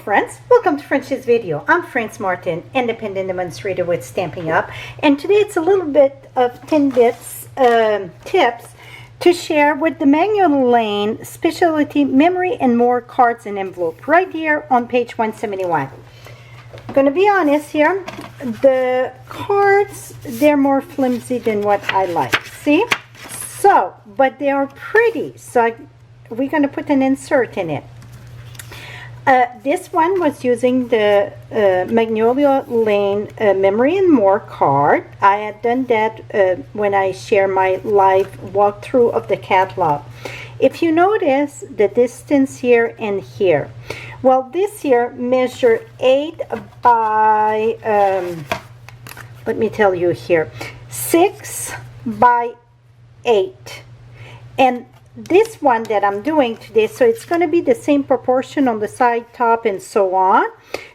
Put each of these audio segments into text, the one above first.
friends, welcome to Frenchie's video. I'm France Martin, independent demonstrator with Stampin' Up, and today it's a little bit of 10 bits tips to share with the Magnolia Lane specialty memory and more cards and envelope right here on page 171. I'm going to be honest here, the cards, they're more flimsy than what I like, see? So, but they are pretty, so we're going to put an insert in it. This one was using the Magnolia Lane Memory and More card. I had done that when I share my live walkthrough of the catalog. If you notice the distance here and here, well, this here measure 8 by, let me tell you here, 6 by 8. And this one that I'm doing today, so it's going to be the same proportion on the side, top, and so on.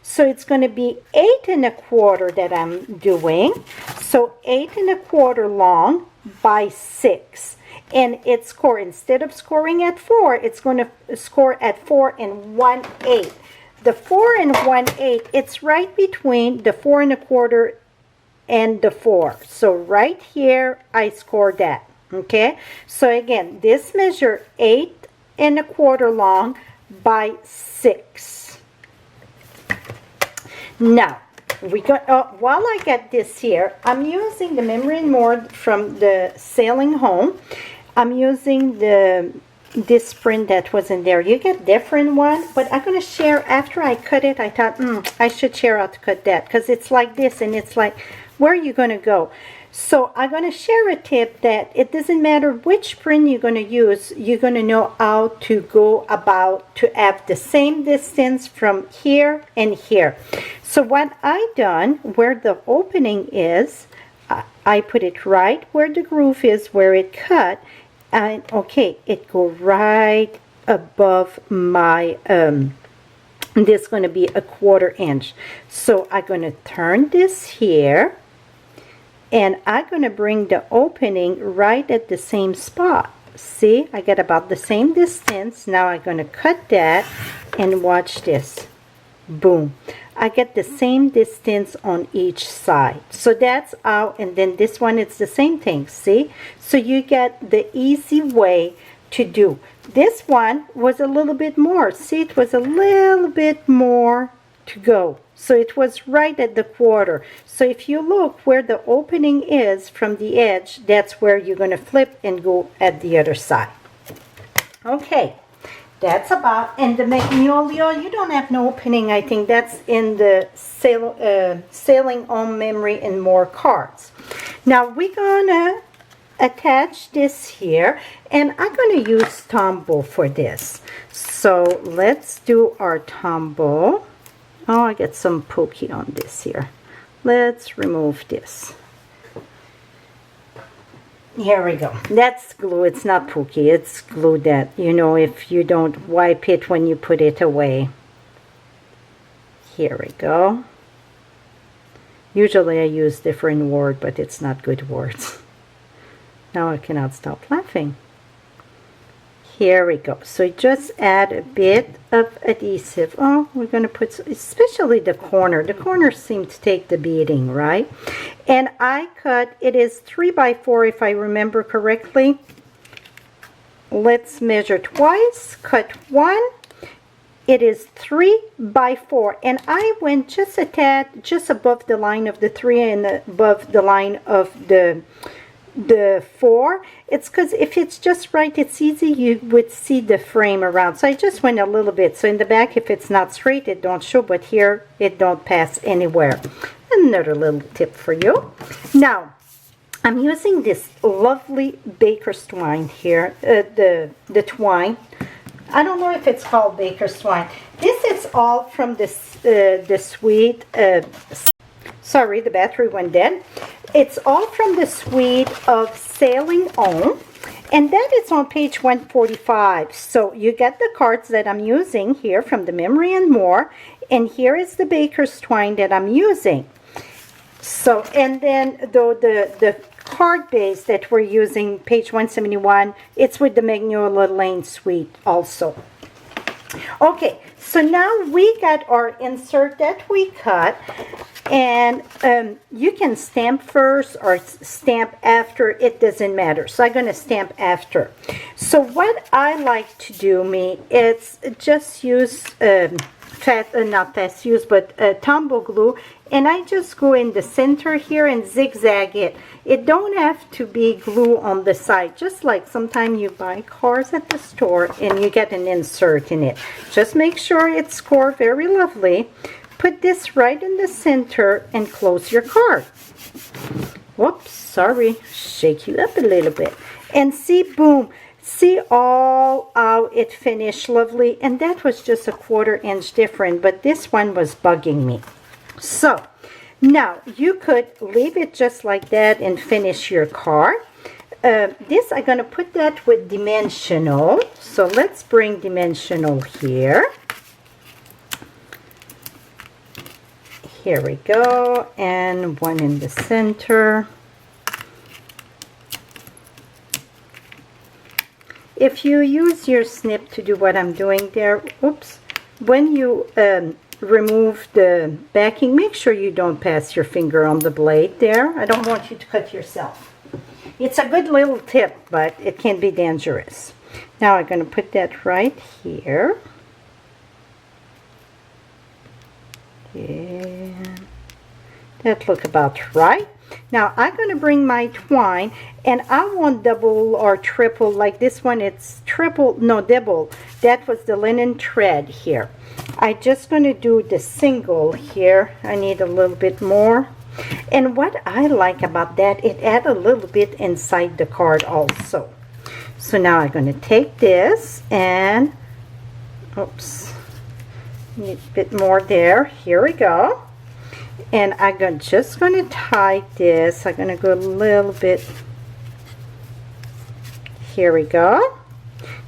So it's going to be 8 1/4 that I'm doing. So 8 1/4 long by 6. And it's instead of scoring at 4, it's going to score at 4 1/8. The 4 1/8, it's right between the 4 1/4 and the 4. So right here, I score that. Okay, so again, this measure 8 1/4 long by 6. Now, while I get this here, I'm using the Memory and More from the Sailing Home. I'm using this print that wasn't there. You get different one, but I'm going to share after I cut it. I thought, I should share how to cut that because it's like this, and it's like, where are you going to go? So I'm going to share a tip that it doesn't matter which print you're going to use, you're going to know how to go about to have the same distance from here and here. So what I done, where the opening is, I put it right where the groove is, where it cut, and okay, it go right above my, this is going to be a 1/4 inch. So I'm going to turn this here. And I'm going to bring the opening right at the same spot. See, I get about the same distance. Now I'm going to cut that and watch this. Boom. I get the same distance on each side. So that's how, and then this one, it's the same thing. See? So you get the easy way to do. This one was a little bit more. See, it was a little bit more to go. So it was right at the 1/4. So if you look where the opening is from the edge, that's where you're going to flip and go at the other side. Okay, that's about, and the Magnolia, you don't have no opening. I think that's in the Sailing Home Memory and More cards. Now we're going to attach this here, and I'm going to use Tombow for this. So let's do our Tombow. Oh, I get some pokey on this here. Let's remove this. Here we go. That's glue. It's not pokey. It's glue that, you know, if you don't wipe it when you put it away. Here we go. Usually I use different word, but it's not good words. Now I cannot stop laughing. Here we go. So just add a bit of adhesive. Oh, we're going to put, especially the corner. The corners seem to take the beating, right? And I cut, it is 3 by 4 if I remember correctly. Let's measure twice, cut 1. It is 3 by 4. And I went just a tad, just above the line of the 3 and above the line of the 4. It's because if it's just right, it's easy, you would see the frame around. So I just went a little bit. So in the back, if it's not straight, it don't show, but here it don't pass anywhere. Another little tip for you. Now I'm using this lovely baker's twine here, the twine. I don't know if it's called baker's twine. This is all from this the suite. Sorry, the battery went dead. It's all from the suite of Sailing Home, and that is on page 145. So you get the cards that I'm using here from the Memory and More, and here is the baker's twine that I'm using. So, and then the card base that we're using, page 171, it's with the Magnolia Lane suite also. Okay, So now we got our insert that we cut, and you can stamp first or stamp after, it doesn't matter. So I'm going to stamp after. So what I like to do, it's just use not fast use, but tumble glue, and I just go in the center here and zigzag it. It don't have to be glue on the side, just like sometimes you buy cards at the store and you get an insert in it. Just make sure it's scored very lovely. Put this right in the center and close your card. Whoops, sorry, shake you up a little bit. And see, boom, see all how it finished lovely. And that was just a 1/4 inch different, but this one was bugging me. So now you could leave it just like that and finish your card. This I'm going to put that with dimensional. So let's bring dimensional here. Here we go, and one in the center. If you use your snip to do what I'm doing there, oops, when you remove the backing, make sure you don't pass your finger on the blade there. I don't want you to cut yourself. It's a good little tip, but it can be dangerous. Now I'm going to put that right here. And that look about right. Now I'm going to bring my twine, and I want double or triple. Like this one, it's triple, no, double. That was the linen thread here. I'm just going to do the single here. I need a little bit more. And what I like about that, it adds a little bit inside the card also. So now I'm going to take this and, oops, need a bit more there. Here we go. And I'm just going to tie this. I'm going to go a little bit. Here we go.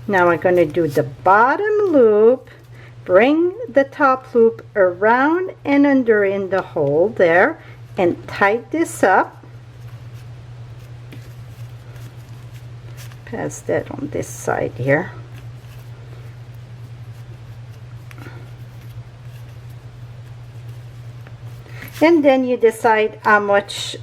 Now I'm going to do the bottom loop. Bring the top loop around and under in the hole there. And tie this up. Pass that on this side here. And then you decide how much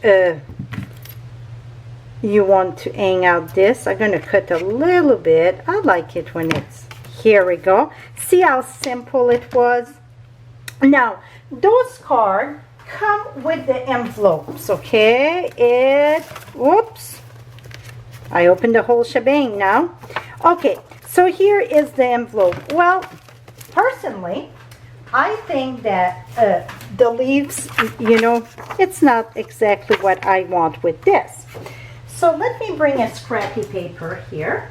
you want to hang out this. I'm going to cut a little bit. I like it when it's, here we go. See how simple it was? Now, those cards come with the envelopes, okay? Whoops. I opened the whole shebang now. Okay, so here is the envelope. Well, personally, I think that the leaves, you know, it's not exactly what I want with this. So let me bring a scrappy paper here.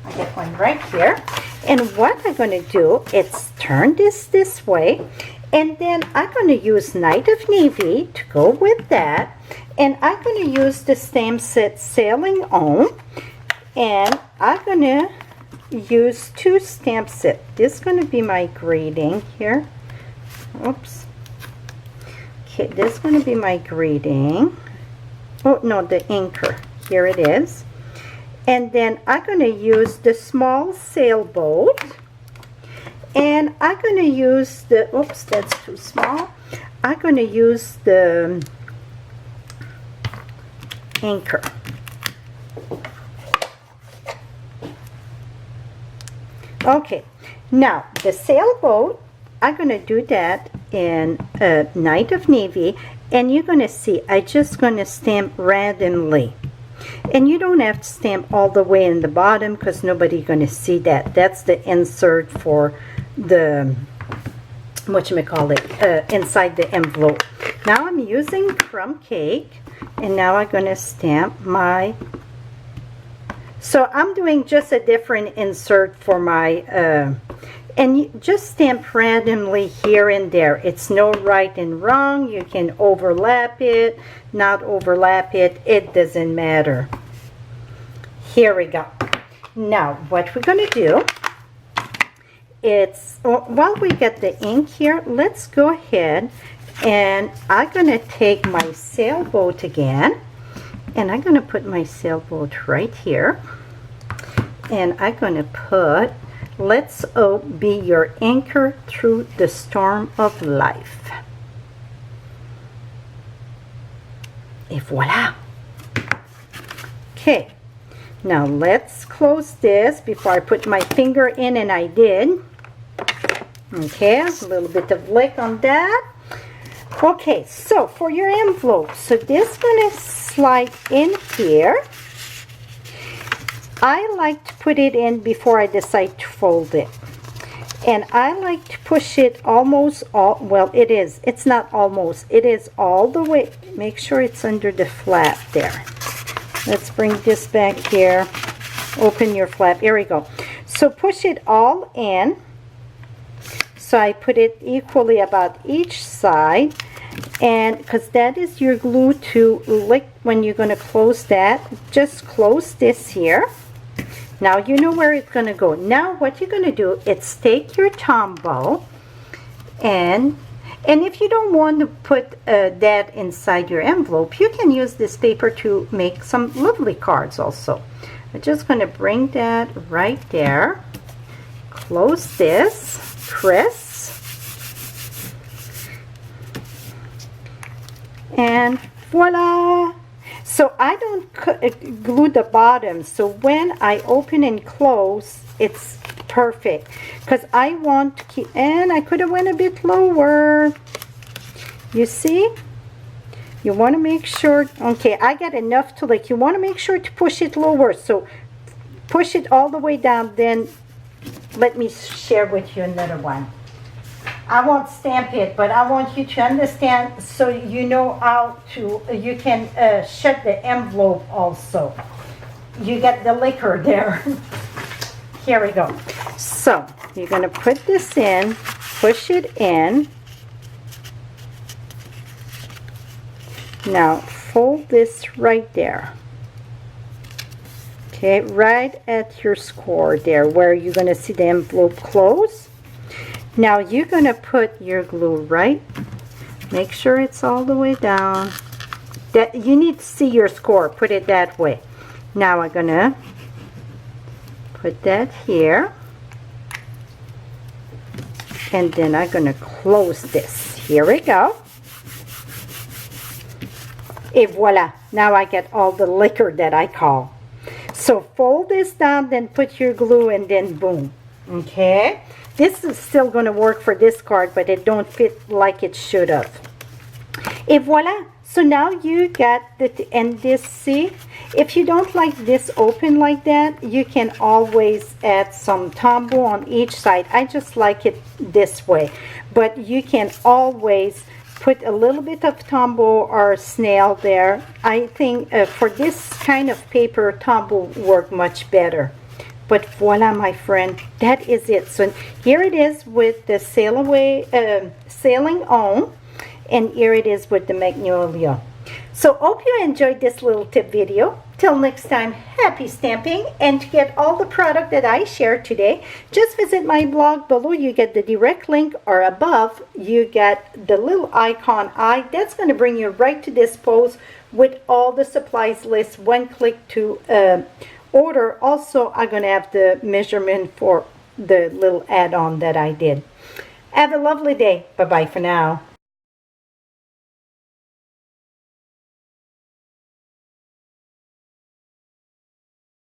I get one right here. And what I'm going to do is turn this way. And then I'm going to use Night of Navy to go with that. And I'm going to use the stamp set Sailing On. And I'm going to use 2 stamp set. This is going to be my greeting here. Oops. Okay, this is going to be my greeting. Oh, no, the anchor. Here it is. And then I'm going to use the small sailboat. And I'm going to use the, oops, that's too small. I'm going to use the anchor. Okay, now the sailboat, I'm going to do that in Night of Navy. And you're going to see, I'm just going to stamp randomly. And you don't have to stamp all the way in the bottom because nobody's going to see that. That's the insert for the, whatchamacallit, inside the envelope. Now I'm using crumb cake, and now I'm going to stamp my, so I'm doing just a different insert for my, and you just stamp randomly here and there. It's no right and wrong. You can overlap it, not overlap it. It doesn't matter. Here we go. Now, what we're going to do, it's, while we get the ink here, let's go ahead and I'm going to take my sailboat again. And I'm going to put my sailboat right here. And I'm going to put Let's be your anchor through the storm of life. Et voila. Okay, now let's close this before I put my finger in, and I did. Okay, a little bit of lick on that. Okay, so for your envelope, so this is going to slide in here. I like to put it in before I decide to fold it. And I like to push it almost all, well, it's not almost, it is all the way. Make sure it's under the flap there. Let's bring this back here. Open your flap. Here we go. So push it all in. So I put it equally about each side. And because that is your glue to lick when you're going to close that. Just close this here. Now you know where it's going to go. Now what you're going to do is take your Tombow, and if you don't want to put that inside your envelope, you can use this paper to make some lovely cards also. I'm just going to bring that right there. Close this, press, and voila! So I don't glue the bottom, so when I open and close, it's perfect. Because I want to keep, and I could have went a bit lower. You see? You want to make sure, okay, I got enough to like, you want to make sure to push it lower. So push it all the way down, then let me share with you another one. I won't stamp it, but I want you to understand so you know how to, you can shut the envelope also. You get the liquor there. Here we go. So you're going to put this in, push it in. Now fold this right there. Okay, right at your score there where you're going to see the envelope close. Now you're going to put your glue right. Make sure it's all the way down. That you need to see your score. Put it that way. Now I'm going to put that here. And then I'm going to close this. Here we go. Et voila. Now I get all the liquor that I call. So fold this down, then put your glue, and then boom. Okay? This is still going to work for this card, but it don't fit like it should have. Et voila. So now you got the, and this, see, if you don't like this open like that, you can always add some Tombow on each side. I just like it this way. But you can always put a little bit of Tombow or snail there. I think for this kind of paper, Tombow work much better. But voila, my friend, that is it. So here it is with the Sailing On, and here it is with the Magnolia. So hope you enjoyed this little tip video. Till next time, happy stamping. And to get all the product that I shared today, just visit my blog. Below you get the direct link, or above you get the little icon eye. That's going to bring you right to this post with all the supplies list. One click to order. Also, I'm going to have the measurement for the little add-on that I did. Have a lovely day. Bye-bye for now.